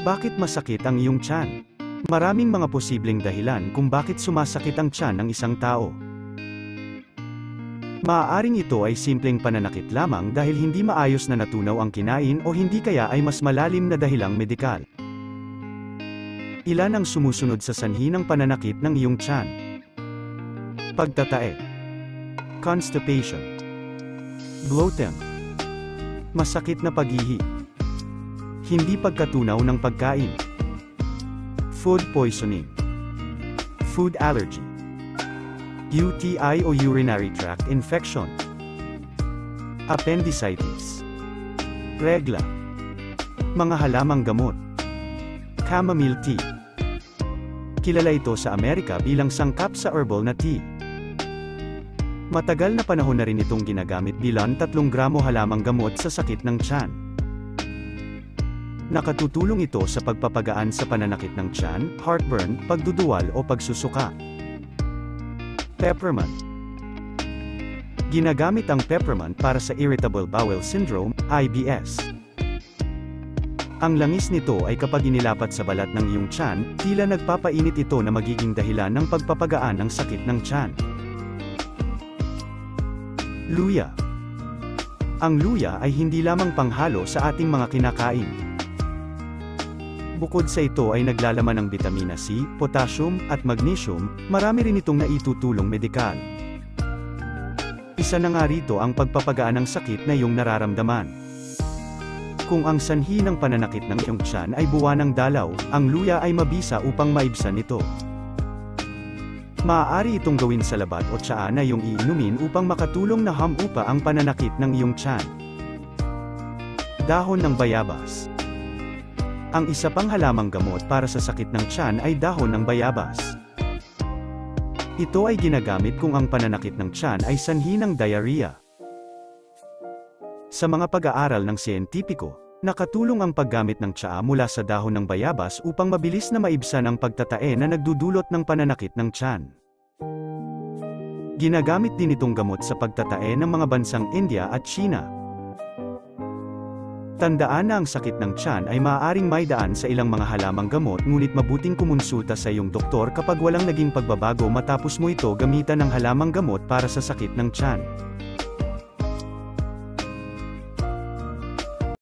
Bakit masakit ang iyong tiyan? Maraming mga posibleng dahilan kung bakit sumasakit ang tiyan ng isang tao. Maaaring ito ay simpleng pananakit lamang dahil hindi maayos na natunaw ang kinain o hindi kaya ay mas malalim na dahilang medikal. Ilan ang sumusunod sa sanhi ng pananakit ng iyong tiyan? Pagtatae, constipation, bloating, masakit na paghihi, hindi pagkatunaw ng pagkain, food poisoning, food allergy, UTI o urinary tract infection, appendicitis, regla, mga halamang gamot, chamomile tea. Kilala ito sa Amerika bilang sangkap sa herbal na tea. Matagal na panahon na rin itong ginagamit bilang 3 gramo halamang gamot sa sakit ng tiyan. Nakatutulong ito sa pagpapagaan sa pananakit ng tiyan, heartburn, pagduduwal o pagsusuka. Peppermint. Ginagamit ang peppermint para sa irritable bowel syndrome, IBS. Ang langis nito ay kapag inilapat sa balat ng iyong tiyan, tila nagpapainit ito na magiging dahilan ng pagpapagaan ng sakit ng tiyan. Luya. Ang luya ay hindi lamang panghalo sa ating mga kinakain. Bukod sa ito ay naglalaman ng bitamina C, potassium, at magnesium, marami rin itong naitutulong medikal. Isa na nga rito ang pagpapagaan ng sakit na iyong nararamdaman. Kung ang sanhi ng pananakit ng iyong tiyan ay buwanang dalaw, ang luya ay mabisa upang maibsan ito. Maaari itong gawin sa labat o tsaa na iyong iinumin upang makatulong na hamupa ang pananakit ng iyong tiyan. Dahon ng bayabas. Ang isa pang halamang gamot para sa sakit ng tiyan ay dahon ng bayabas. Ito ay ginagamit kung ang pananakit ng tiyan ay sanhi ng diarrhea. Sa mga pag-aaral ng siyentipiko, nakatulong ang paggamit ng tsaa mula sa dahon ng bayabas upang mabilis na maibsan ang pagtatae na nagdudulot ng pananakit ng tiyan. Ginagamit din itong gamot sa pagtatae ng mga bansang India at China. Tandaan na ang sakit ng tiyan ay maaaring maidaan sa ilang mga halamang gamot, ngunit mabuting kumonsulta sa iyong doktor kapag walang naging pagbabago matapos mo ito gamitan ng halamang gamot para sa sakit ng tiyan.